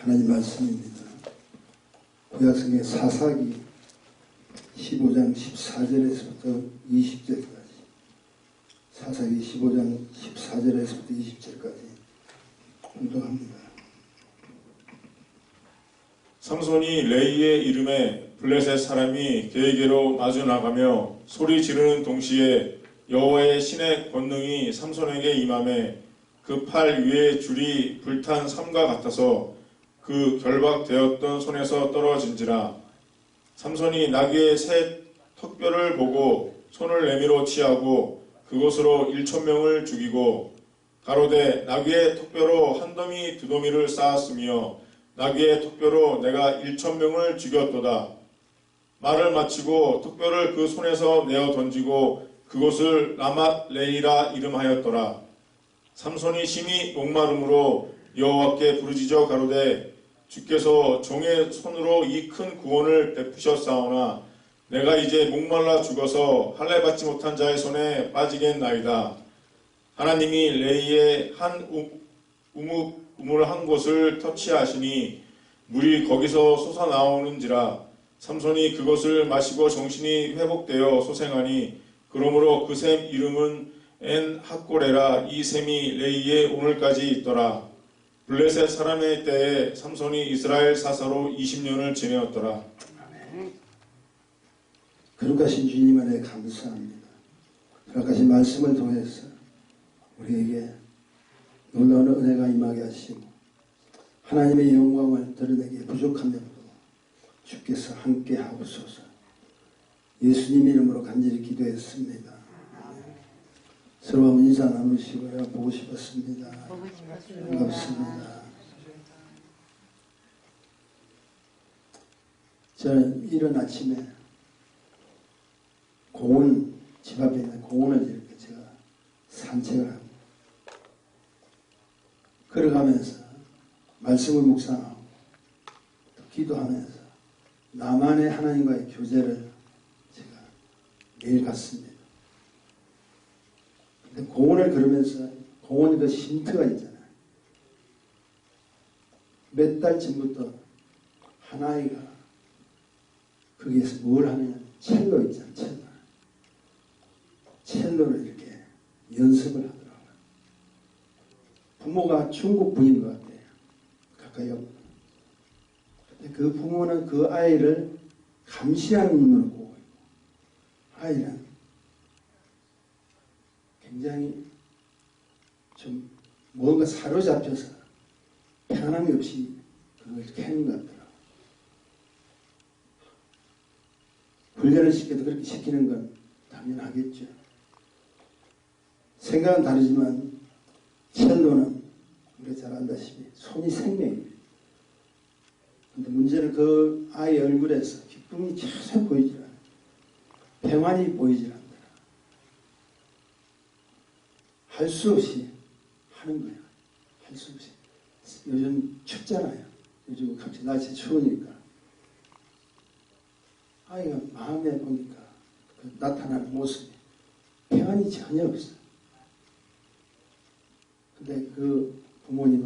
하나님 말씀입니다. 구약성의 사사기 15장 14절에서부터 20절까지, 사사기 15장 14절에서부터 20절까지 공독합니다. 삼손이 레이의 이름에 블레셋 사람이 그에게로 마주 나가며 소리 지르는 동시에 여호와의 신의 권능이 삼손에게 임하매 그 팔 위에 줄이 불탄 삼과 같아서 그 결박되었던 손에서 떨어진지라. 삼손이 나귀의 새 턱뼈를 보고 손을 내밀어 취하고 그것으로 1,000명을 죽이고 가로되 나귀의 턱뼈로 한 더미 두 더미를 쌓았으며 나귀의 턱뼈로 내가 1,000명을 죽였도다. 말을 마치고 턱뼈를 그 손에서 내어 던지고 그곳을 라맛 레이라 이름하였더라. 삼손이 심히 목마름으로 여호와께 부르짖어 가로되 주께서 종의 손으로 이 큰 구원을 베푸셨사오나 내가 이제 목말라 죽어서 할례 받지 못한 자의 손에 빠지겠나이다. 하나님이 레이의 한 우물 한 곳을 터치하시니 물이 거기서 솟아나오는지라. 삼손이 그것을 마시고 정신이 회복되어 소생하니 그러므로 그 샘 이름은 엔 핫고레라. 이 샘이 레이에 오늘까지 있더라. 블레셋 사람의 때에 삼손이 이스라엘 사사로 20년을 지내었더라. 거룩하신 주님 안에 감사합니다. 거룩하신 말씀을 통해서 우리에게 놀라운 은혜가 임하게 하시고 하나님의 영광을 드러내기에 부족함에도 주께서 함께 하옵소서. 예수님 이름으로 간절히 기도했습니다. 서로 한번 인사 나누시고요. 보고 싶었습니다. 반갑습니다. 저는 이른 아침에 공원, 집 앞에 있는 공원을 이렇게 제가 산책을 하고 걸어가면서 말씀을 묵상하고 또 기도하면서 나만의 하나님과의 교제를 제가 매일 갖습니다. 근데 공원을 걸으면서 공원에 그 쉼터가 있잖아요. 몇 달 전부터 한 아이가 거기에서 뭘 하느냐, 첼로 있잖아요. 첼로를 이렇게 연습을 하더라고요. 부모가 중국 분인 것 같아요. 가까이 오고. 근데 그 부모는 그 아이를 감시하는 눈으로 보고 있고, 아이는 굉장히 좀 뭔가 사로잡혀서 편함이 없이 그걸 캐는 것 같더라고요. 훈련을 시켜도 그렇게 시키는 건 당연하겠죠. 생각은 다르지만 첼로는 우리가 잘 안다시피 손이 생명이에요. 근데 문제는 그 아이 얼굴에서 기쁨이 전혀 보이질 않아요. 평안이 보이질 않더라. 할 수 없이 하는 거예요. 할 수 없이. 요즘 춥잖아요. 요즘 갑자기 날씨 추우니까. 아이가 마음에 보니까 그 나타나는 모습이 평안이 전혀 없어요. 근데 그 부모님은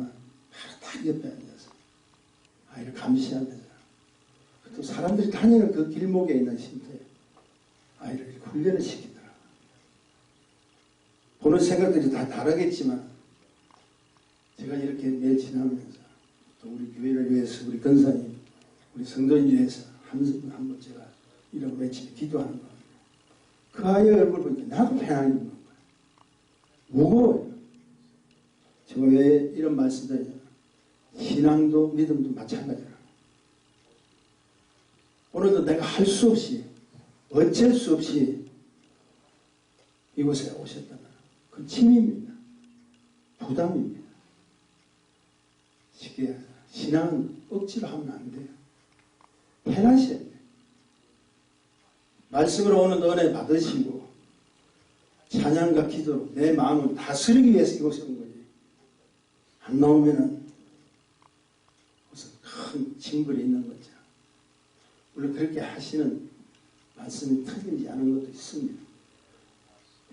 바로 딱 옆에 앉아서 아이를 감시하면서 또 사람들이 다니는 그 길목에 있는 쉼터에 아이를 이렇게 훈련을 시키더라고요. 보는 생각들이 다 다르겠지만 제가 이렇게 매일 지나면서 또 우리 교회를 위해서 우리 권사님, 우리 성도인 위해서 한번 제가 이런 외치며 기도하는 거예요. 그 아이의 얼굴 보니까 나도 평안이 있는 거예요. 무거워요. 제가 왜 이런 말씀드리냐. 신앙도 믿음도 마찬가지라. 오늘도 내가 할 수 없이, 어쩔 수 없이 이곳에 오셨다면 그건 짐입니다. 부담입니다. 쉽게 신앙은 억지로 하면 안 돼요. 편하셔야 돼요. 말씀으로 오는 은혜 받으시고 찬양과 기도로 내 마음을 다스리기 위해서 이곳에 온 거지. 안 나오면은 무슨 큰 징벌이 있는 거죠. 물론 그렇게 하시는 말씀이 틀리지 않은 것도 있습니다.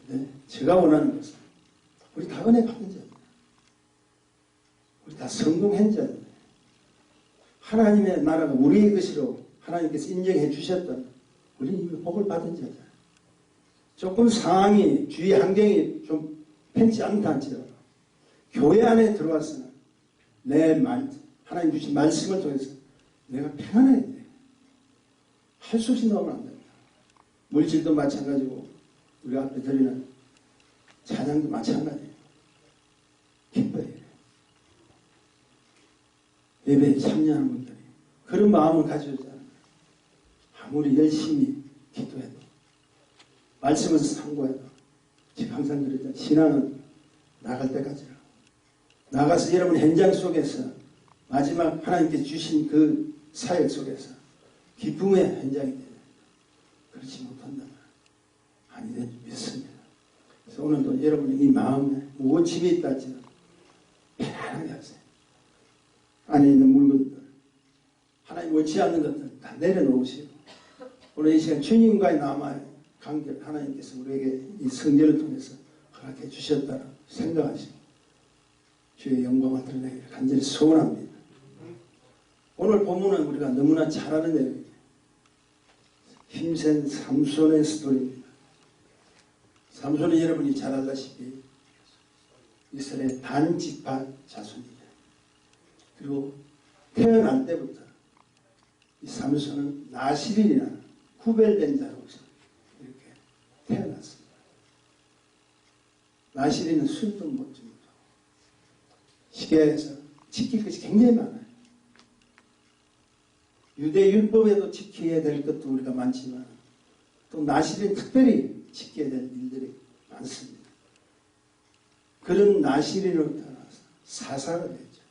근데 제가 원하는 것은 우리 다 은혜 받은 자입니다. 우리 다 성공한 자입니다. 하나님의 나라가 우리의 것으로 하나님께서 인정해 주셨다면 우리는 이미 복을 받은 자잖아요. 조금 상황이 주위 환경이 좀 편치 않다 할지라도 교회 안에 들어와서는 내 말, 하나님 주신 말씀을 통해서 내가 평안해야 돼. 할 수 없이 넣으면 안 됩니다. 물질도 마찬가지고 우리 앞에 드리는 찬양도 마찬가지예요. 기뻐해야 돼. 예배에 참여하는 분들이 그런 마음을 가져오잖아요. 아무리 열심히 기도해도 말씀을 상고해도 제가 항상 그러잖아요. 신앙은 나갈 때까지라고. 나가서 여러분 현장 속에서 마지막 하나님께 주신 그 사역 속에서 기쁨의 현장이 되는 그렇지 못한다면 아니 되지 믿습니다. 그래서 오늘도 여러분의 이 마음에 무엇 집에 있다 할지라도 편안하게 하세요. 안에 있는 물건들 하나님 원치 않는 것들 다 내려놓으시고 오늘 이 시간 주님과의 남아의 관계를 하나님께서 우리에게 이 성전을 통해서 허락해 주셨다고 생각하시고 주의 영광을 드러내기를 간절히 소원합니다. 오늘 본문은 우리가 너무나 잘 아는 내용이에요. 힘센 삼손의 스토리입니다. 삼손은 여러분이 잘 알다시피 이스라엘 단지파 자손이죠. 그리고 태어날 때부터 이 삼손은 나실인이라는 구별된 자로서 이렇게 태어났습니다. 나실인은 술도 못 줍니다. 시계에서 지킬 것이 굉장히 많아요. 유대 율법에도 지켜야 될 것도 우리가 많지만 또 나실인 특별히 지켜야 될 일들이 많습니다. 그런 나실인으로 태어나서 사사가 됐죠.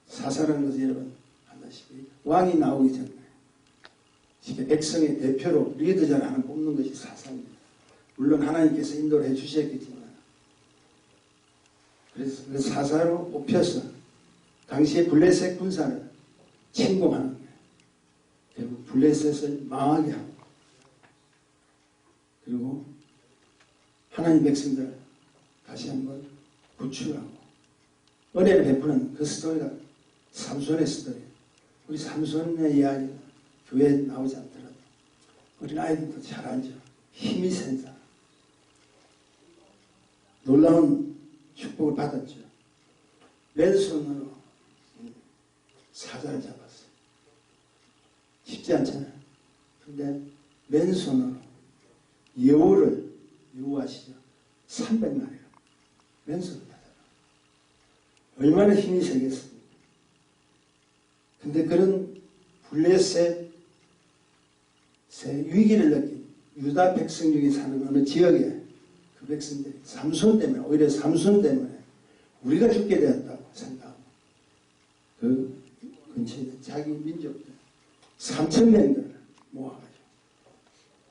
사사라는 것은 여러분 알다시피 왕이 나오기 전에 백성의 대표로 리더자를 하나 뽑는 것이 사사입니다. 물론 하나님께서 인도를 해주셨겠지만 그래서 그 사사로 뽑혀서 당시에 블레셋 군사를 침공하는 거예요. 결국 블레셋을 망하게 하고 그리고 하나님 백성들을 다시 한번 구출하고 은혜를 베푸는 그 스토리가 삼손의 스토리. 우리 삼손의 이야기가 교회에 나오지 않더라도 우리 아이들도 잘 알죠. 힘이 센 사람. 놀라운 축복을 받았죠. 왼손으로 사자를 잡았어요. 쉽지 않잖아요. 근데 왼손으로 여우를 유우하시죠. 300마리를 왼손으로 받아요. 얼마나 힘이 세겠습니까? 근데 그런 블레셋의 위기를 느낀 유다 백성 중에 사는 어느 지역에 그 백성들이 삼손 때문에 오히려 삼손 때문에 우리가 죽게 되었다고 생각하고 그 근처에 있는 자기 민족들 3,000명들을 모아가지고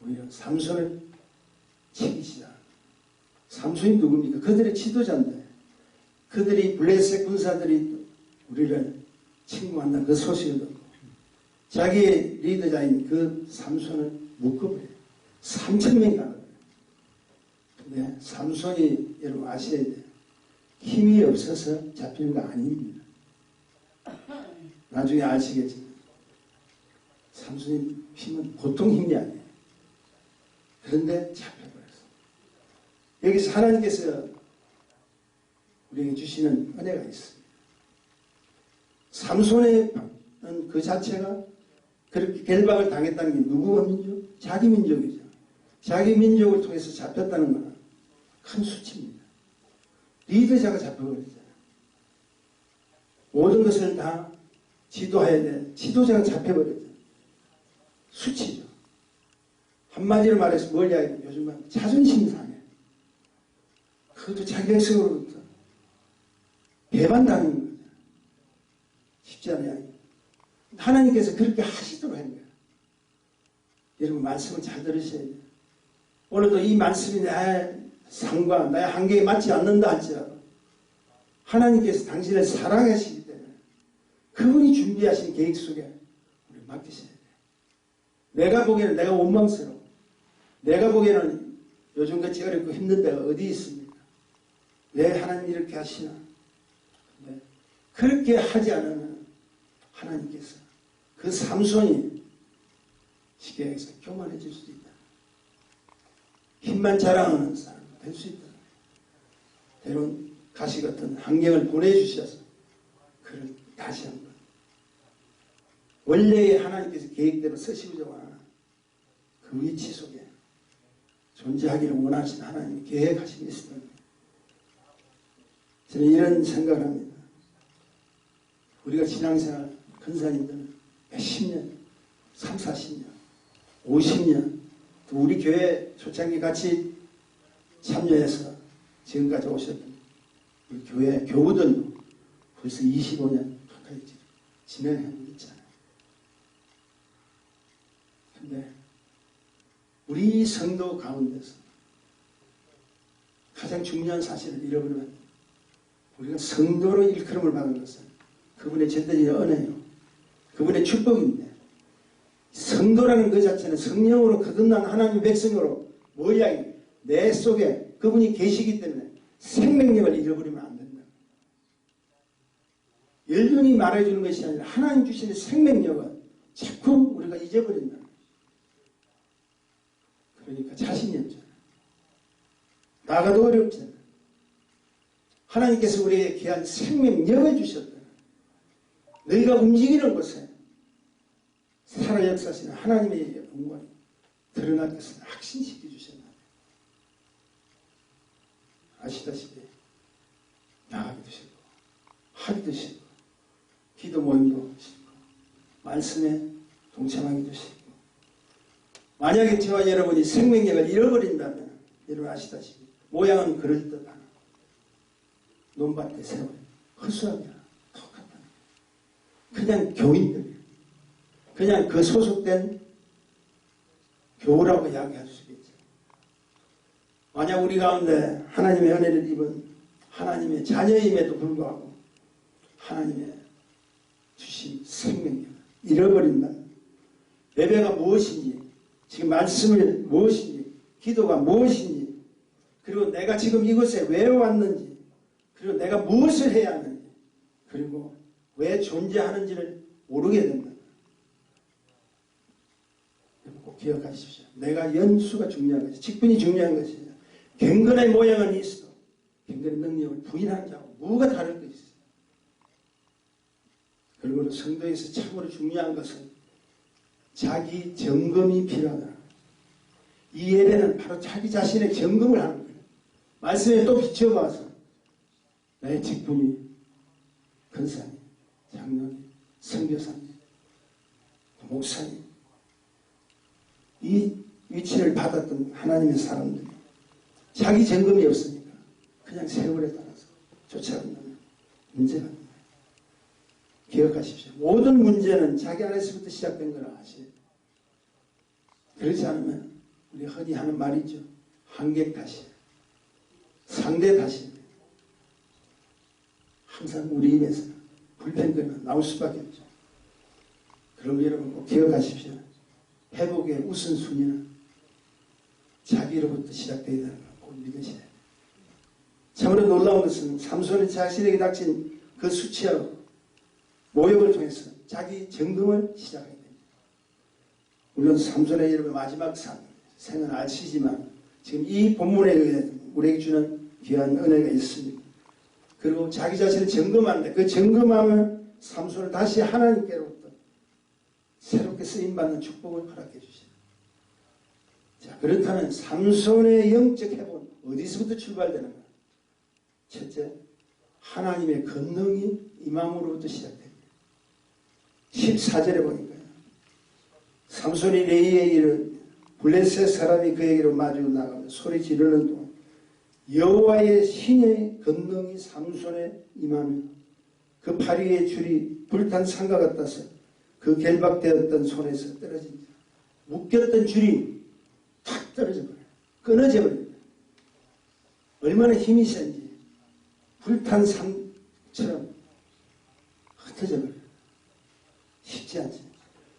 오히려 삼손을 치기 시작. 삼손이 누굽니까? 그들의 지도자인데 그들이 블레셋 군사들이 우리를 침공한다는 그 소식을 듣고 자기의 리더자인 그 삼손을 묶어버려요. 3,000명이 가는 거예요. 근데 삼손이 여러분 아셔야 돼요. 힘이 없어서 잡히는 거 아닙니다. 나중에 아시겠지만 삼손의 힘은 보통 힘이 아니에요. 그런데 잡혀버렸어요. 여기서 하나님께서 우리에게 주시는 은혜가 있습니다. 삼손의 그 자체가 그렇게 결박을 당했다는 게 누구의 민족? 자기 민족이죠. 자기 민족을 통해서 잡혔다는 것은 큰 수치입니다. 리더자가 잡혀버리잖아요. 모든 것을 다 지도해야 돼. 지도자가 잡혀버렸잖아요. 수치죠. 한마디로 말해서 뭘 이야기해요? 요즘은 자존심 상해. 그것도 자기 백성으로부터 배반당하는 거죠. 쉽지 않아요. 하나님께서 그렇게 하시도록 한 거예요. 여러분 말씀을 잘 들으셔야 돼요. 오늘도 이 말씀이 나의 상과 나의 한계에 맞지 않는다 할지라도 하나님께서 당신을 사랑하시기 때문에 그분이 준비하신 계획 속에 우리 맡기셔야 돼요. 내가 보기에는 내가 원망스러워. 내가 보기에는 요즘같이 어렵고 힘든 데가 어디 있습니까? 왜 하나님 이렇게 하시나? 네. 그렇게 하지 않으면 하나님께서 그 삼손이 쉽게 얘기해서 교만해질 수도 있다. 힘만 자랑하는 사람 될 수 있다. 때론 가시 같은 환경을 보내주셔서 그를 다시 한번 원래의 하나님께서 계획대로 서시고자 그 위치 속에 존재하기를 원하신 하나님의 계획하심이 있습니다. 저는 이런 생각을 합니다. 우리가 신앙생활 근사님들은 몇십 년, 3, 40년, 50년 또 우리 교회 초창기 같이 참여해서 지금까지 오셨던 우리 교회 교우들도 벌써 25년 가까이 진행하고 있잖아요. 근데 우리 성도 가운데서 가장 중요한 사실을 잃어버리면 우리가 성도로 일컬음을 받은 것은 그분의 전대적인 은혜요. 그분의 축복인데 성도라는 그 자체는 성령으로 거듭난 하나님의 백성으로 뭐야 내 속에 그분이 계시기 때문에 생명력을 잃어버리면 안 된다. 연륜이 말해주는 것이 아니라 하나님 주시는 생명력을 자꾸 우리가 잊어버린다. 그러니까 자신이 없잖아. 나가도 어렵잖아. 하나님께서 우리에게 귀한 생명력을 주셨다. 너희가 움직이는 곳에 살아 역사하시는 하나님의 영광이 드러날 것을 확신시켜 주셨나. 아시다시피 나가기도 싫고 하기도 싫고 기도 모임도 싫고 말씀에 동참하기도 싫고 만약에 저와 여러분이 생명력을 잃어버린다면 여러분 아시다시피 모양은 그럴듯하나 논밭에 세월 허수아비나 똑같다. 그냥 교인들이에요. 그냥 그 소속된 교우라고 이야기할 수 있겠죠. 만약 우리 가운데 하나님의 은혜를 입은 하나님의 자녀임에도 불구하고 하나님의 주신 생명력을 잃어버린다면 예배가 무엇인지 지금 말씀을 무엇인지 기도가 무엇인지 그리고 내가 지금 이곳에 왜 왔는지 그리고 내가 무엇을 해야 하는지 그리고 왜 존재하는지를 모르게 된다. 꼭 기억하십시오. 내가 연수가 중요한 것이 직분이 중요한 것이 아니라 경건의 모양은 있어도 경건의 능력을 부인하는 자하고 뭐가 다를 것이 있어요. 그리고 성도에서 참으로 중요한 것은 자기 점검이 필요하다. 이 예배는 바로 자기 자신의 점검을 하는 거예요. 말씀에 또 비춰봐서 나의 직분이 권사님, 장로님, 선교사님, 목사님 이 위치를 받았던 하나님의 사람들이 자기 점검이 없으니까 그냥 세월에 따라서 쫓아간다면 문제가 있는 거예요. 기억하십시오. 모든 문제는 자기 안에서부터 시작된 거라 아시죠? 그렇지 않으면 우리 흔히 하는 말이죠. 한객 탓이에요. 상대 탓이에요. 항상 우리 입에서 불평등은 나올 수밖에 없죠. 그럼 여러분 꼭 기억하십시오. 회복의 우선순위는 자기로부터 시작되어야 되는 걸 꼭 믿으셔야 돼요. 참으로 놀라운 것은 삼손이 자신에게 닥친 그 수치하고 모욕을 통해서 자기 점검을 시작하게 됩니다. 물론 삼손의 여러분 마지막 생은 아시지만 지금 이 본문에 의해 우리에게 주는 귀한 은혜가 있습니다. 그리고 자기 자신을 점검하는데 그 점검하면 삼손을 다시 하나님께로부터 새롭게 쓰임받는 축복을 허락해 주시다. 자, 그렇다면 삼손의 영적 회복은 어디서부터 출발되는가? 첫째, 하나님의 권능이 임함으로부터 시작됩니다. 14절에 보니까요. 삼손이 레이에 이른 블레셋 사람이 그에게로 마주 나가며 소리 지르는 동안 여호와의 신의 권능이 삼손에 임하며 그 팔 위의 줄이 불탄 상과 같아서 그 결박되었던 손에서 떨어진다. 묶였던 줄이 탁 떨어져 버려요. 끊어져 버립니다. 얼마나 힘이 센지 불탄 상처럼 흩어져 버려요. 쉽지 않죠.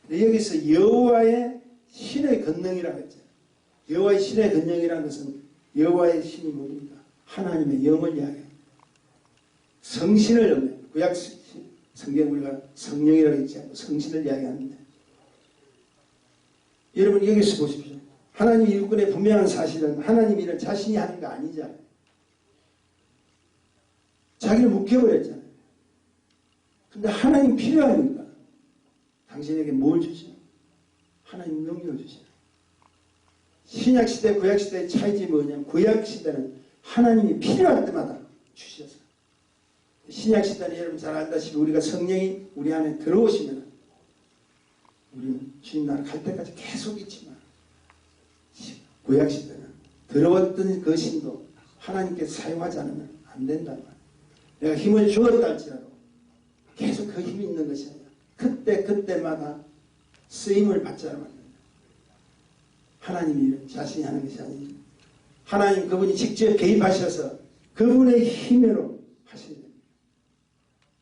근데 여기서 여호와의 신의 권능이라고 했죠. 여호와의 신의 권능이라는 것은 여호와의 신이 뭡니까? 하나님의 영을 이야기합니다. 성신을 의미합니다. 구약 성경 우리가 성령이라고 했지 않고 성신을 이야기하는데, 여러분 여기서 보십시오. 하나님 일꾼의 분명한 사실은 하나님 일을 자신이 하는 거 아니잖아요. 자기를 묶여버렸잖아요. 근데 하나님 필요하니까 당신에게 뭘 주시나? 하나님 능력을 주시나? 신약시대 구약시대의 차이지 뭐냐면, 구약시대는 하나님이 필요할 때마다 주셔서, 신약시대는 여러분 잘 알다시피 우리가 성령이 우리 안에 들어오시면 우리는 주님 나라 갈 때까지 계속 있지만, 구약시대는 들어왔던 그 신도 하나님께서 사용하지 않으면 안 된다는 말이에요. 내가 힘을 주었다 할지라도 계속 그 힘이 있는 것이 아니라 그때마다 쓰임을 받지 않으면 안 된다. 하나님이 일을 자신이 하는 것이 아니죠. 하나님 그분이 직접 개입하셔서 그분의 힘으로 하셔야 됩니다.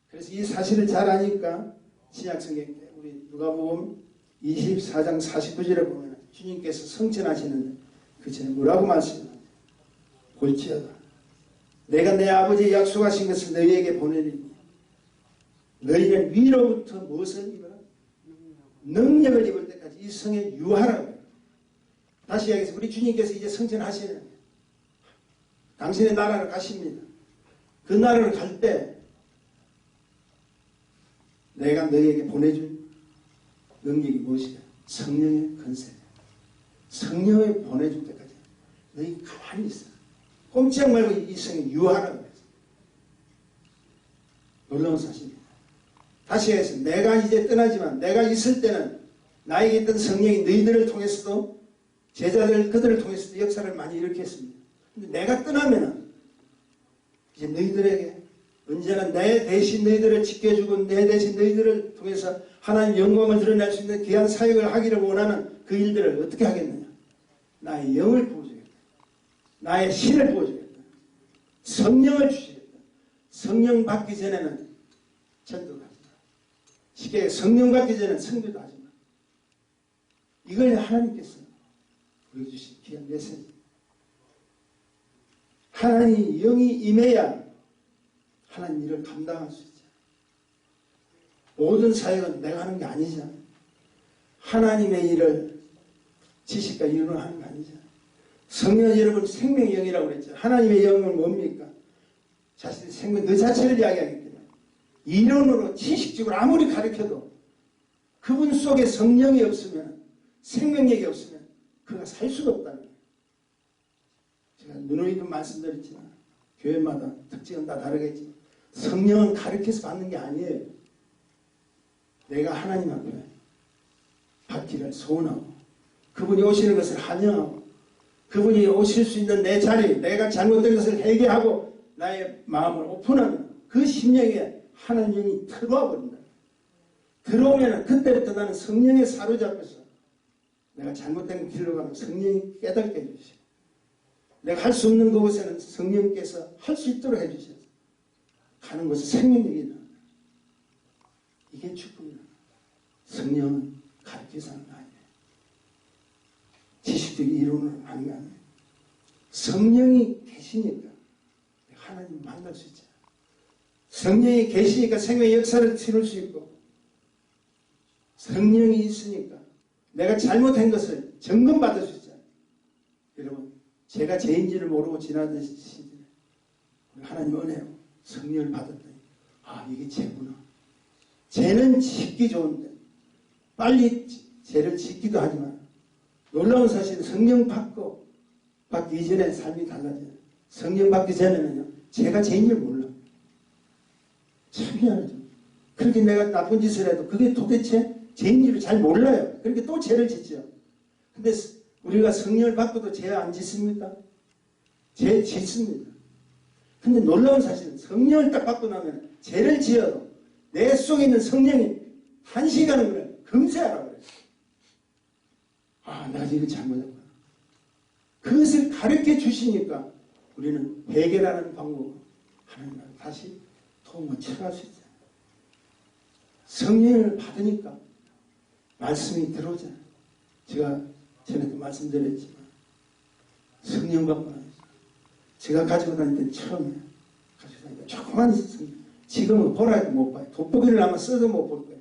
그래서 이 사실을 잘 아니까 신약성경 때 우리 누가복음 24장 49절에 보면 주님께서 성천하시는데 그 전에 뭐라고 말씀하세요? 볼지어다 내가 내 아버지의 약속하신 것을 너희에게 보내리니 너희는 위로부터 무엇을 입어라? 능력을 입을 때까지 이 성에 유하라고 해요. 다시 이야기해서 우리 주님께서 이제 성천하시는 거예요. 당신의 나라로 가십니다. 그 나라로 갈 때 내가 너희에게 보내준 능력이 무엇이냐? 성령의 권세. 성령을 보내줄 때까지 너희 가만히 있어. 꼼짝 말고 이 성에 유하라고 해서. 놀라운 사실입니다. 다시 해서 내가 이제 떠나지만 내가 있을 때는 나에게 있던 성령이 너희들을 통해서도 제자들 그들을 통해서도 역사를 많이 일으켰습니다. 근데 내가 떠나면은 이제 너희들에게 언제나 내 대신 너희들을 지켜주고 내 대신 너희들을 통해서 하나님 영광을 드러낼 수 있는 귀한 사역을 하기를 원하는 그 일들을 어떻게 하겠느냐? 나의 영을 부어주겠다. 나의 신을 부어주겠다. 성령을 주시겠다. 성령 받기 전에는 전도를 하지 마. 쉽게 성령 받기 전에는 성교도 하지 마. 이걸 하나님께서 우리에게 주신 귀한 메시지. 하나님 영이 임해야 하나님 일을 감당할 수 있죠. 모든 사역은 내가 하는 게 아니잖아. 하나님의 일을 지식과 이론으로 하는 게 아니잖아. 성령 여러분 생명의 영이라고 그랬죠. 하나님의 영은 뭡니까? 자신의 생명 그 자체를 이야기하기 때문에 이론으로 지식적으로 아무리 가르쳐도 그분 속에 성령이 없으면 생명력이 없으면 그가 살 수가 없다는 거예요. 제가 누누이도 말씀드렸지만 교회마다 특징은 다 다르겠지만 성령은 가르쳐서 받는 게 아니에요. 내가 하나님 앞에 받기를 소원하고 그분이 오시는 것을 환영하고 그분이 오실 수 있는 내 자리, 내가 잘못된 것을 회개하고 나의 마음을 오픈하면 그 심령에 하나님이 들어와 버린다. 들어오면 그때부터 나는 성령에 사로잡혀서 내가 잘못된 길로 가면 성령이 깨닫게 해주시고 내가 할 수 없는 그곳에는 성령께서 할 수 있도록 해주셔서 가는 곳에 생명력이 있는 이게 축복이다. 성령은 가르쳐서 하는 거 아니에요. 지식적인 이론으로 하는 게 아니에요. 성령이 계시니까 하나님 만날 수 있잖아요. 성령이 계시니까 생명의 역사를 치룰 수 있고 성령이 있으니까 내가 잘못한 것을 점검받을 수 있잖아요. 여러분 제가 죄인지를 모르고 지나던 시절에 하나님 은혜로 성령을 받았더니 아 이게 죄구나. 죄는 짓기 좋은데 빨리 죄를 짓기도 하지만 놀라운 사실은 성령 받기 이전에 삶이 달라져요. 성령 받기 전에는요 제가 죄인 줄 몰라. 참 희한하죠. 그렇게 내가 나쁜 짓을 해도 그게 도대체 죄인지를 잘 몰라요. 그렇게 또 죄를 짓죠. 근데 우리가 성령을 받고도 죄 안 짓습니까? 죄 짓습니다. 근데 놀라운 사실은 성령을 딱 받고 나면 죄를 지어도 내 속에 있는 성령이 한시가는 걸 금세하라고 그래요. 아, 내가 이거 잘못했구나. 그것을 가르쳐 주시니까 우리는 회개라는 방법으로 하나님 나라 다시 도움을 쳐갈 수 있잖아요. 성령을 받으니까 말씀이 들어오잖아요. 제가 전에도 말씀드렸지만 성령 받고 나서 제가 가지고 다닐 때 처음에 가지고 다니니까 조그만 성경 지금은 보라도 못 봐요. 돋보기를 한번 써도 못 볼 거예요.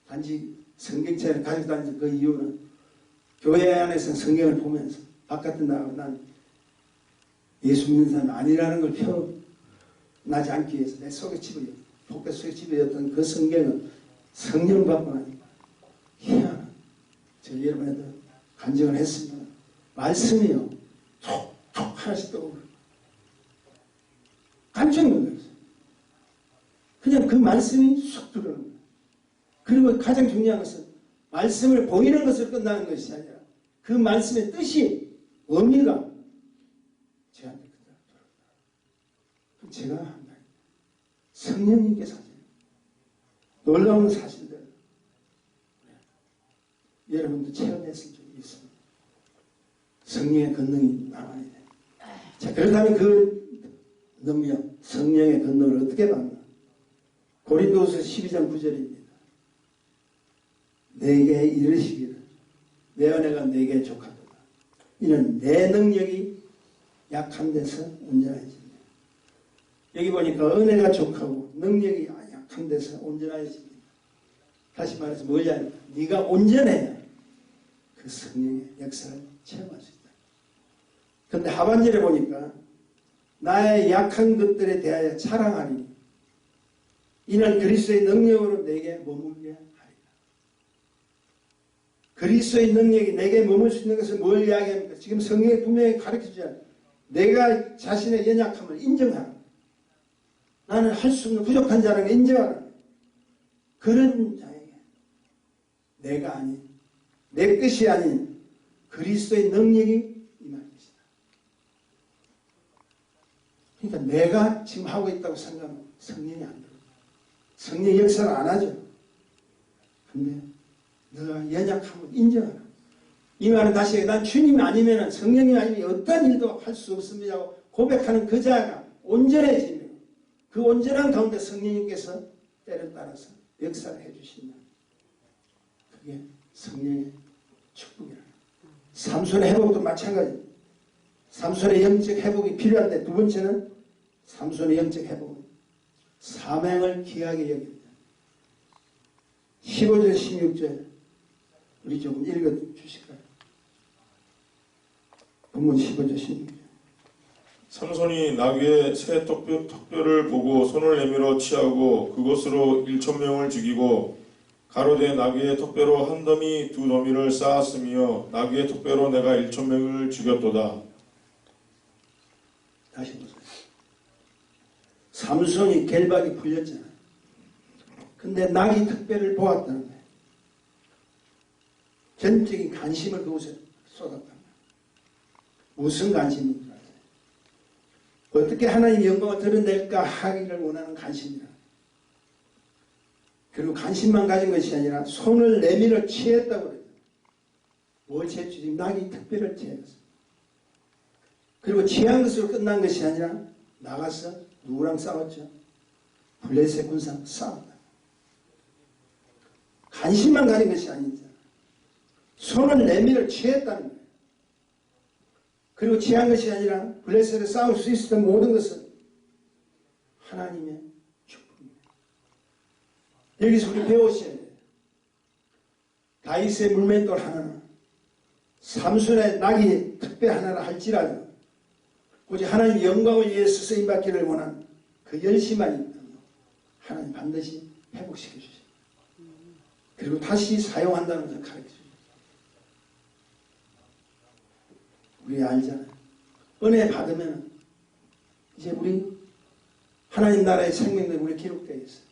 단지 성경책을 가지고 다니는 그 이유는 교회 안에서 성경을 보면서 바깥에 나가고 난 예수 믿는 사람이 아니라는 걸 표현하지 않기 위해서 내 속에 집어요. 복배 속에 집어였던 그 성경은 성령 받고 나니까 희한한 저 여러분에도 간증을 했으면 말씀이요 톡톡 하나씩 떠오르고 깜짝 놀랐어요. 그냥 그 말씀이 쑥 들어오는 거예요. 그리고 가장 중요한 것은 말씀을 보이는 것으로 끝나는 것이 아니라 그 말씀의 뜻이 의미가 제한테 그대로 들어온다. 그럼 제가 한다. 성령님께서 하세요. 놀라운 사실들 여러분도 체험했을 적이 있습니다. 성령의 권능이 남아야 돼. 자, 그렇다면 그 능력, 성령의 권능을 어떻게 받나? 고린도후서 12장 9절입니다. 내게 이르시기를 내 은혜가 내게 족하도다. 이는 내 능력이 약한 데서 온전해집니다. 여기 보니까 은혜가 족하고 능력이 약한 데서 온전해집니다. 다시 말해서 뭐냐? 네가 온전해야 그 성령의 역사를 체험할 수 있다. 그런데 하반절에 보니까 나의 약한 것들에 대하여 자랑하리니 이는 그리스도의 능력으로 내게 머물게 하리라. 그리스도의 능력이 내게 머물 수 있는 것은 뭘 이야기합니까? 지금 성경에 분명히 가르쳐주잖아요. 내가 자신의 연약함을 인정하라. 나는 할 수 없는 부족한 자라는 걸 인정하라. 그런 자에게 내가 아닌 내 것이 아닌 그리스도의 능력이 임할 것이다. 그러니까 내가 지금 하고 있다고 생각하면 성령이 안 들어요. 성령 역사를 안 하죠. 근데 너가 연약함을 인정하라. 이 말은 다시 난 주님이 아니면 성령이 아니면 어떤 일도 할 수 없습니다 하고 고백하는 그 자가 온전해지면 그 온전한 가운데 성령님께서 때를 따라서 역사를 해주신다. 그게 성령의 축복이라. 삼손의 회복도 마찬가지. 삼손의 영적 회복이 필요한데 두 번째는 삼손의 영적 회복은 사명을 귀하게 여깁니다. 15절 16절 우리 조금 읽어주실까요? 본문 15절 16절. 삼손이 나귀의 새 턱뼈를 보고 손을 내밀어 취하고 그것으로 1,000명을 죽이고 가로되 나귀의 턱뼈로 한 더미 두 더미를 쌓았으며 나귀의 턱뼈로 내가 1,000명을 죽였도다. 다시 보세요. 삼손이 결박이 풀렸잖아요. 근데 나귀 턱뼈를 보았다는 거예요. 전적인 관심을 그곳에 쏟았단 말이에요. 무슨 관심인지 아세요? 어떻게 하나님의 영광을 드러낼까 하기를 원하는 관심이라. 그리고 관심만 가진 것이 아니라 손을 내밀어 취했다고 그래요. 뭘 취했지? 나귀 턱뼈를 취했어요. 그리고 취한 것으로 끝난 것이 아니라 나가서 누구랑 싸웠죠? 블레셋 군사랑 싸웠다. 관심만 가진 것이 아니죠. 손을 내밀어 취했다는 거예요. 그리고 취한 것이 아니라 블레셋에 싸울 수 있었던 모든 것은 하나님의 축복입니다. 여기서 우리 배우셔야 돼요. 다윗의 물맷돌 하나는 삼손의 나귀 턱뼈 하나라 할지라도 오직 하나님 영광을 위해서 쓰임받기를 원한 그 열심만 있다면 하나님 반드시 회복시켜 주십니다. 그리고 다시 사용한다는 것을 가르쳐 줍니다. 우리 알잖아요. 은혜 받으면 이제 우리 하나님 나라의 생명들이 우리 기록되어 있어요.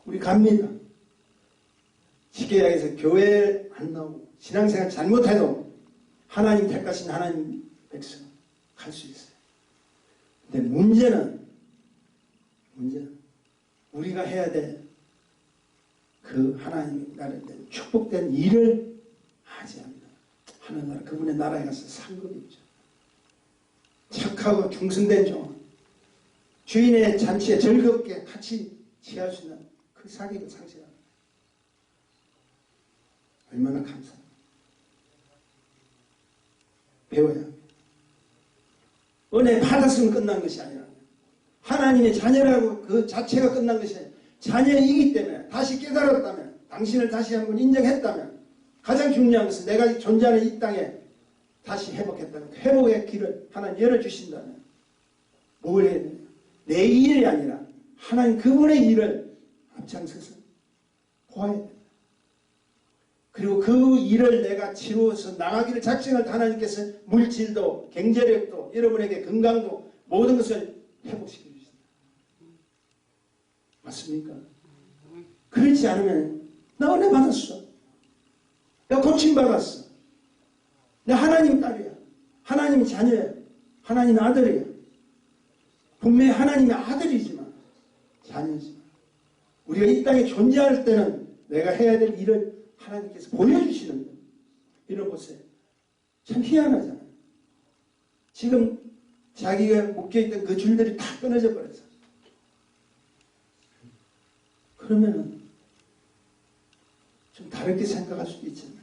우리 갑니다. 쉽게 이야기해서 교회 안 나오고 신앙생활 잘못해도 하나님 택하신 하나님 백성 갈 수 있어요. 근데 문제는 우리가 해야 될 그 하나님 나라에 대한 축복된 일을 하지 않는다. 하나님 나라 그분의 나라에 가서 상급이 있죠. 착하고 충성된 종 주인의 잔치에 즐겁게 같이 취할 수 있는 그 사기를 상실합니다. 얼마나 감사합니다. 배워야 합니다. 은혜 받았으면 끝난 것이 아니라 하나님의 자녀라고 그 자체가 끝난 것이 아니라 자녀이기 때문에 다시 깨달았다면 당신을 다시 한번 인정했다면 가장 중요한 것은 내가 존재하는 이 땅에 다시 회복했다면 그 회복의 길을 하나님 열어주신다면 뭘 해야 되냐? 내 일이 아니라 하나님 그분의 일을 앞장서서 보아야 된다. 그리고 그 일을 내가 치루어서 나가기를 작정할 때 하나님께서 물질도 경제력도 여러분에게 건강도 모든 것을 회복시켜 주신다. 맞습니까? 그렇지 않으면 나 은혜 받았어. 나 고침받았어. 나 하나님 딸이야. 하나님 자녀야. 하나님 아들이야. 분명히 하나님의 아들이지만 자녀지만 우리가 이 땅에 존재할 때는 내가 해야 될 일을 하나님께서 보여주시는 거예요. 이런 보세요. 참 희한하잖아요. 지금 자기가 묶여있던 그 줄들이 다 끊어져 버려서 그러면은 좀 다르게 생각할 수도 있잖아요.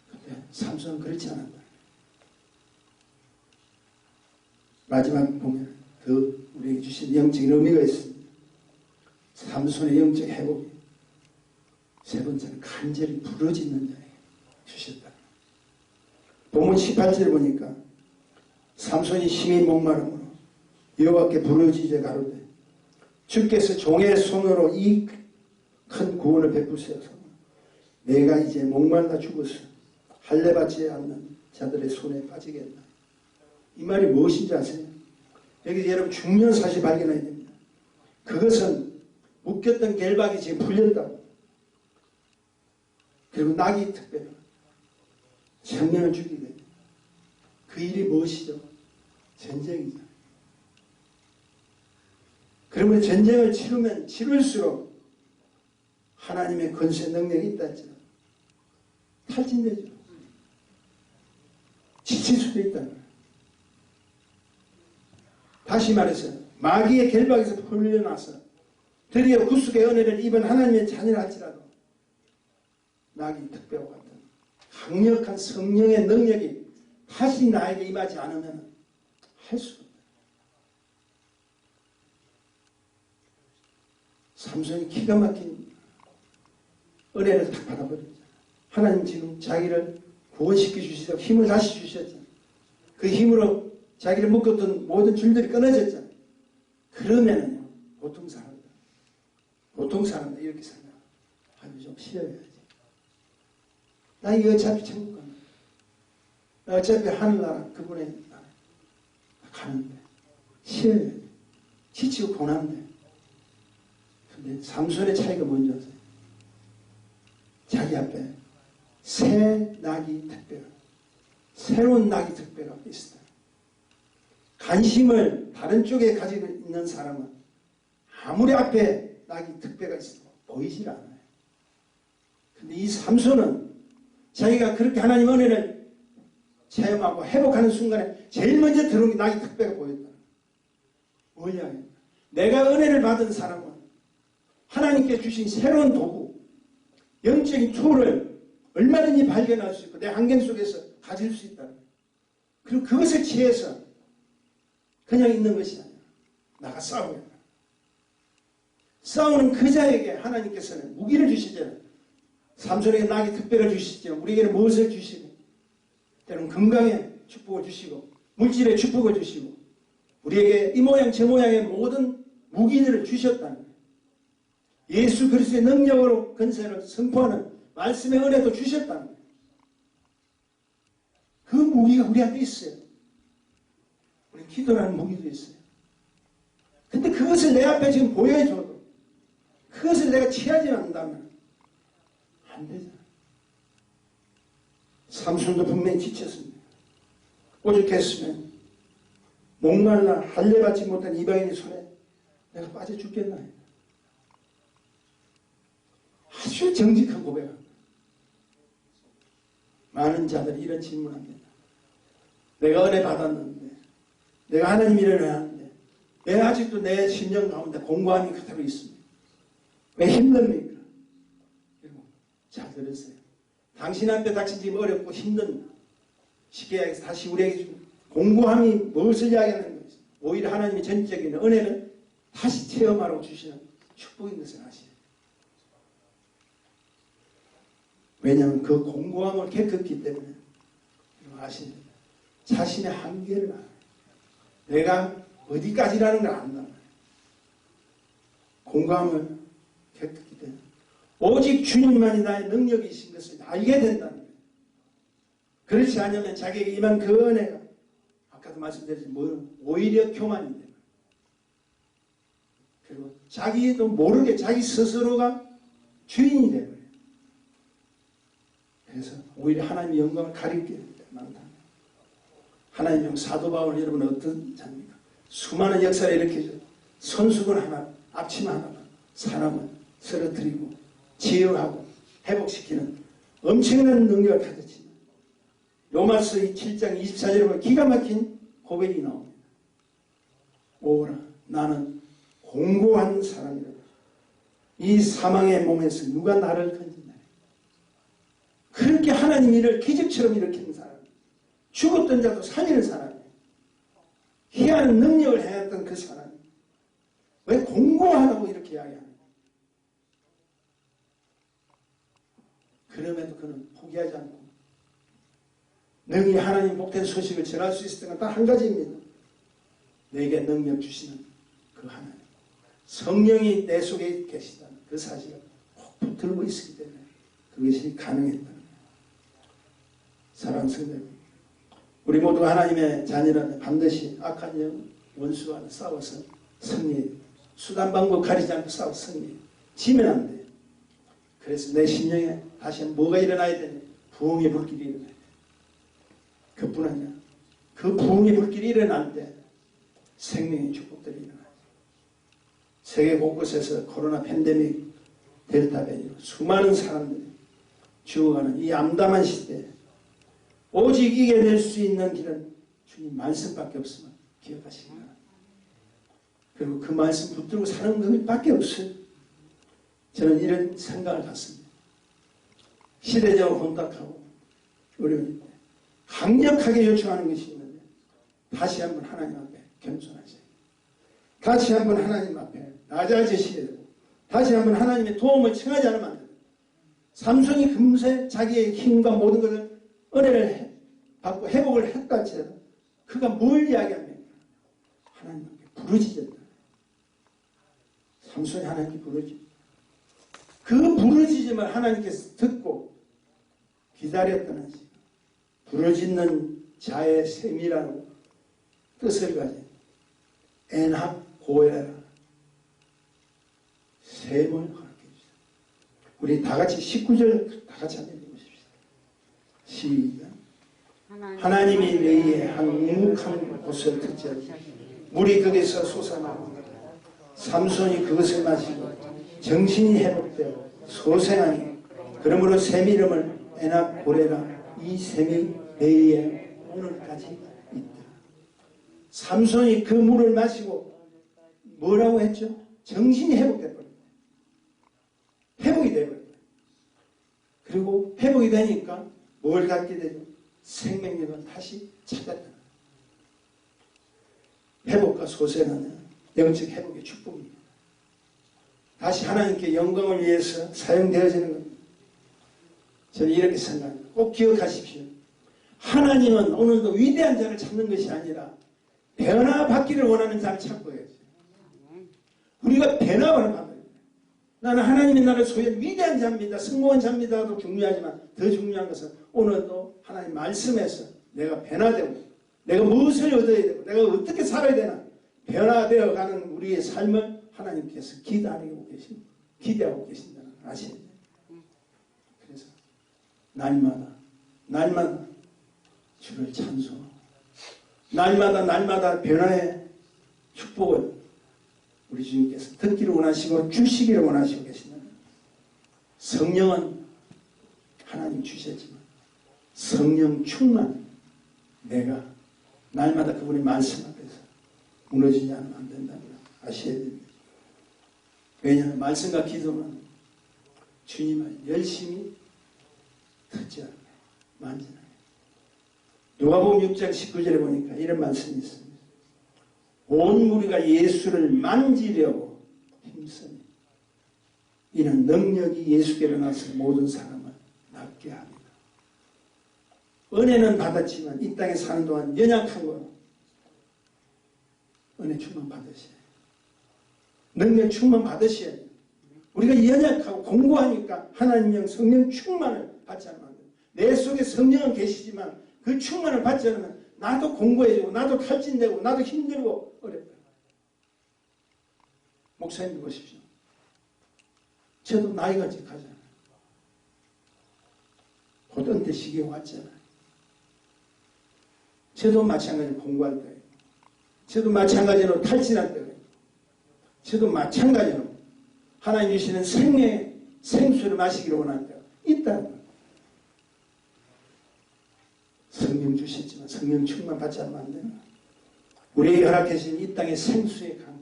근데 삼손은 그렇지 않았다. 마지막 보면 더 우리에게 주신 영적인 의미가 있습니다. 삼손의 영적 회복이 세 번째는 간절히 부르짖는 자에게 주셨다. 본문 18절에 보니까 삼손이 심히 목마름으로 여호와께 부르짖어 가로되 주께서 종의 손으로 이 큰 구원을 베푸셔서 내가 이제 목말라 죽어서 할례받지 않는 자들의 손에 빠지겠나. 이 말이 무엇인지 아세요? 여기 여러분 중요한 사실 발견해야 됩니다. 그것은 묶였던 결박이 지금 풀렸다고. 그리고 낙이 특별히 청년을 죽이게. 그 일이 무엇이죠? 전쟁이죠. 그러면 전쟁을 치르면 치를수록 하나님의 권세 능력이 있다 했죠. 탈진되죠. 지칠 수도 있다. 다시 말해서 마귀의 결박에서 풀려나서 드디어 구속의 은혜를 입은 하나님의 자녀라 할지라도 낙이 특별과 같은 강력한 성령의 능력이 다시 나에게 임하지 않으면 할 수가 없다. 삼손이 기가 막힌 은혜를 딱 받아버렸잖아요. 하나님 지금 자기를 구원시켜 주시고 힘을 다시 주셨잖아요. 그 힘으로 자기를 묶었던 모든 줄들이 끊어졌잖아요. 그러면은요, 보통 사람들 이렇게 생각. 아주 좀 쉬어야지. 나 이거 어차피 천국 가는 나 어차피 하늘나라 그분의 나라 가는데 쉬어야지. 지치고 고난데. 근데 삼손의 차이가 뭔지 아세요? 자기 앞에 새 낙이 특별, 새로운 낙이 특별가 있어요. 관심을 다른 쪽에 가지고 있는 사람은 아무리 앞에 낙이 특별가 있어도 보이질 않아요. 근데 이 삼손은 자기가 그렇게 하나님 은혜를 체험하고 회복하는 순간에 제일 먼저 들어온 게 낙이 특별가 보였다. 뭐냐? 내가 은혜를 받은 사람은 하나님께 주신 새로운 도구, 영적인 툴을 얼마든지 발견할 수 있고 내 환경 속에서 가질 수 있다. 그리고 그것을 취해서 그냥 있는 것이 아니라 나가 싸워야 돼. 싸우는 그 자에게 하나님께서는 무기를 주시잖아요. 삼손에게 낙이 특별을 주시죠. 우리에게는 무엇을 주시고 때로는 건강에 축복을 주시고 물질에 축복을 주시고 우리에게 이 모양 저 모양의 모든 무기들을 주셨다는 거예요. 예수 그리스도의 능력으로 권세를 선포하는 말씀의 은혜도 주셨다는 거예요. 그 무기가 우리한테 있어요. 우리 기도라는 무기도 있어요. 근데 그것을 내 앞에 지금 보여줘도 그것을 내가 취하지 않는다면 안 되잖아. 삼손도 분명히 지쳤습니다. 오죽했으면 목말라 할례받지 못한 이방인의 손에 내가 빠져 죽겠나 했다. 아주 정직한 고백합니다. 많은 자들이 이런 질문합니다. 내가 은혜 받았는데 내가 하나님 일을 하는데 왜 아직도 내 심령 가운데 공고함이 그대로 있습니다. 왜 힘듭니까? 여러분 잘 들으세요. 당신 앞에 닥친 지금 어렵고 힘든 쉽게 이야기해서 다시 우리에게 좀 공고함이 무엇을 이야기하는 것이 오히려 하나님의 전적인 은혜는 다시 체험하라고 주시는 축복인 것을 아시죠. 왜냐하면 그 공고함을 겪었기 때문에 아십니다. 자신의 한계를 알아요. 내가 어디까지라는 걸 안다. 공감을 겪었기 때문에 오직 주님만이 나의 능력이신 것을 알게 된다는 거예요. 그렇지 않으면 자기에게 임한 그 은혜가 아까도 말씀드렸지만 오히려 교만인데 그리고 자기도 모르게 자기 스스로가 주인이 되어요. 그래서 오히려 하나님의 영광을 가리게 많다. 하나님의 사도 바울 여러분은 어떤 자입니까? 수많은 역사를 일으켜줘. 손수건 하나, 앞치마 하나만 사람을 쓰러뜨리고 치유하고 회복시키는 엄청난 능력을 가졌지만 로마서 7장 24절에 보면 기가 막힌 고백이 나옵니다. 오라 나는 공고한 사람이라. 이 사망의 몸에서 누가 나를 건진다. 그렇게 하나님 일을 기적처럼 일으키는 사람, 죽었던 자도 살리는 사람이에요. 희한한 능력을 행했던 그 사람이 왜 공고하다고 이렇게 이야기하는 그럼에도 그는 포기하지 않고 능히 하나님 복된 소식을 전할 수 있었던 건 딱 한 가지입니다. 내게 능력 주시는 그 하나님, 성령이 내 속에 계시다는 그 사실을 꼭 붙들고 있었기 때문에 그것이 가능했다. 사랑하는 성도님, 우리 모두 하나님의 자녀라면 반드시 악한 영 원수와 싸워서 승리해야 돼요. 수단 방법 가리지 않고 싸워서 승리해요. 지면 안 돼요. 그래서 내 심령에 다시 뭐가 일어나야 되냐? 부흥의 불길이 일어나야 돼요. 그뿐 아니라 그 부흥의 불길이 일어날 때 생명의 축복들이 일어나요. 세계 곳곳에서 코로나 팬데믹 델타 변이로 수많은 사람들이 죽어가는 이 암담한 시대에 오직 이겨낼 수 있는 길은 주님 말씀밖에 없음을 기억하시기 바랍니다. 그리고 그 말씀 붙들고 사는 것밖에 없어요. 저는 이런 생각을 갖습니다. 시대적으로 혼탁하고 어려울 때 강력하게 요청하는 것이 있는데 다시 한번 하나님 앞에 겸손하세요. 다시 한번 하나님 앞에 낮아지셔야 되고 다시 한번 하나님의 도움을 청하지 않으면 안 돼요. 삼손이 금세 자기의 힘과 모든 것을 은혜를 받고 회복을 했다 할지라도 그가 뭘 이야기합니까? 하나님 앞에 부르짖었다. 삼손이 하나님께 부르짖었다. 그 부르짖음을 하나님께서 듣고 기다렸다는 시간. 부르짖는 자의 셈이라고 뜻을 가진 엔합 고해라. 셈을 가르쳐 주시다. 우리 다 같이 19절 다 같이 한번 읽어보십시다. 시작. 하나님이 너희의 항목한 곳을 특지하고 물이 거기서 솟아나고 삼손이 그것을 마시고 정신이 회복되어 소생하니 그러므로 셈 이름을 에낙 고레라. 이 셈이 너희의 오늘까지 있다. 삼손이 그 물을 마시고 뭐라고 했죠? 정신이 회복돼버립니다. 회복이 돼버립니다. 그리고 회복이 되니까 뭘 갖게 되죠? 생명력을 다시 찾았다. 회복과 소생하는 영적 회복의 축복입니다. 다시 하나님께 영광을 위해서 사용되어지는 겁니다. 저는 이렇게 생각합니다. 꼭 기억하십시오. 하나님은 오늘도 위대한 자를 찾는 것이 아니라 변화받기를 원하는 자를 찾고 해야죠. 우리가 변화를 받아야 돼요. 나는 하나님이 나를 소유한 위대한 자입니다. 승무원 자입니다도 중요하지만 더 중요한 것은 오늘도 하나님 말씀에서 내가 변화되고 내가 무엇을 얻어야 되고 내가 어떻게 살아야 되나 변화되어 가는 우리의 삶을 하나님께서 기다리고 기대하고 계신다는 걸 아셔야 돼요. 그래서 날마다 주를 찬송하고 날마다 변화의 축복을 우리 주님께서 듣기를 원하시고 주시기를 원하시고 계신다는 성령은 하나님 주셨지만 성령 충만 내가 날마다 그분의 말씀 앞에서 무너지지 않으면 안 된다는 걸 아셔야 됩니다. 왜냐하면 말씀과 기도는 주님을 열심히 듣지 않게 만지는 누가복음 6장 19절에 보니까 이런 말씀이 있습니다. 온 무리가 예수를 만지려고 힘쓰니 이는 능력이 예수께로 나서 모든 사람을 낫게 합니다. 은혜는 받았지만 이 땅에 사는 동안 연약한 거로 은혜 충만 받으셔야 해요. 능력 충만 받으셔야 돼요. 우리가 연약하고 공부하니까 하나님의 성령 충만을 받지 않으면 안 돼요. 내 속에 성령은 계시지만 그 충만을 받지 않으면 나도 공부해주고 나도 탈진되고 나도 힘들고 어렵다. 목사님들 보십시오. 저도 나이가 직하잖아요. 곧 은퇴 시기에 왔잖아요. 저도 마찬가지로 공부할 때예요. 저도 마찬가지로 탈진할 때예요. 저도 마찬가지로 하나님 주시는 생명의 생수를 마시기를 원하는 때가 있다는 거예요. 성령 주셨지만 성령 충만 받지 않으면 안 되는 거예요. 우리에게 허락하신 이 땅의 생수의 강,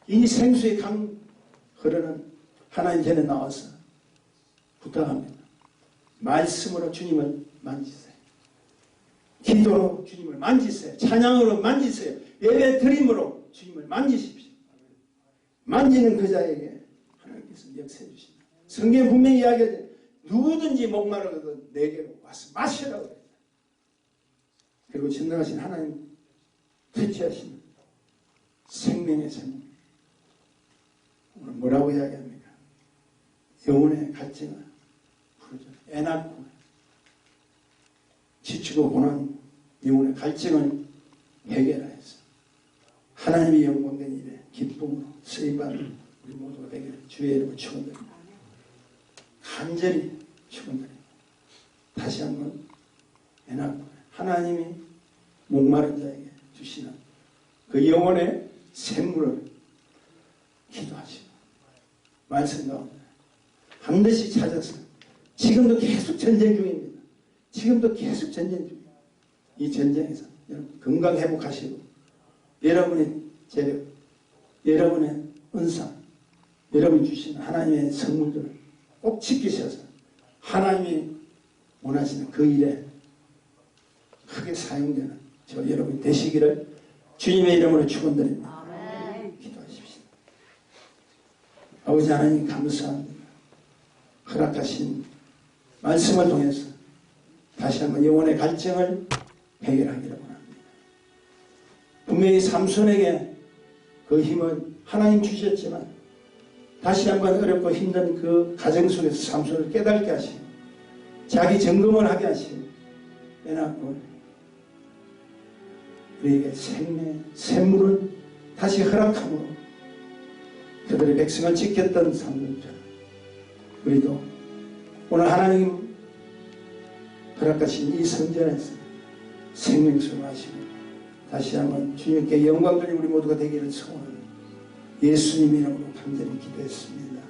이 생수의 강 흐르는 하나님 전에 나와서 부탁합니다. 말씀으로 주님을 만지세요. 기도로 주님을 만지세요. 찬양으로 만지세요. 예배 드림으로 주님을 만지십시오. 만지는 그 자에게 하나님께서 역사해 주십니다. 성경 분명히 이야기하죠. 누구든지 목마르거든 내게로 와서 마시라고 그랬다. 그리고 진정하신 하나님 퇴치하시는 생명의 생명. 오늘 뭐라고 이야기합니까? 영혼의 갈증을 풀어줘. 애 낳고 지치고 고난 영혼의 갈증을 해결하여서 하나님의 영광된 일에 기쁨으로 쓰임받는 우리 모두가 되기를 주의 이름으로 축원드립니다. 간절히 축원드립니다. 다시 한번 애 낳고 하나님이 목마른 자에게 주시는 그 영혼의 샘물을 기도하시고 말씀 가운데 반드시 찾아서 지금도 계속 전쟁 중입니다. 지금도 계속 전쟁 중입니다. 이 전쟁에서 여러분 건강 회복하시고 여러분의 재력, 여러분의 은사, 여러분이 주시는 하나님의 선물들을 꼭 지키셔서 하나님이 원하시는 그 일에 크게 사용되는 저 여러분이 되시기를 주님의 이름으로 축원드립니다. 기도하십시오. 아버지 하나님 감사합니다. 허락하신 말씀을 통해서 다시 한번 영혼의 갈증을 해결하기를 원합니다. 분명히 삼손에게 그 힘은 하나님 주셨지만 다시 한번 어렵고 힘든 그 가정 속에서 삼손을 깨닫게 하시고 자기 점검을 하게 하시고 애 낳고 우리에게 생명의 샘물을 다시 허락함으로 그들의 백성을 지켰던 삼손처럼 우리도 오늘 하나님 허락하신 이 성전에서 생명수를 마시고 다시 한번 주님께 영광 돌린 우리 모두가 되기를 소원합니다. 예수님 이름으로 간절히 기도했습니다.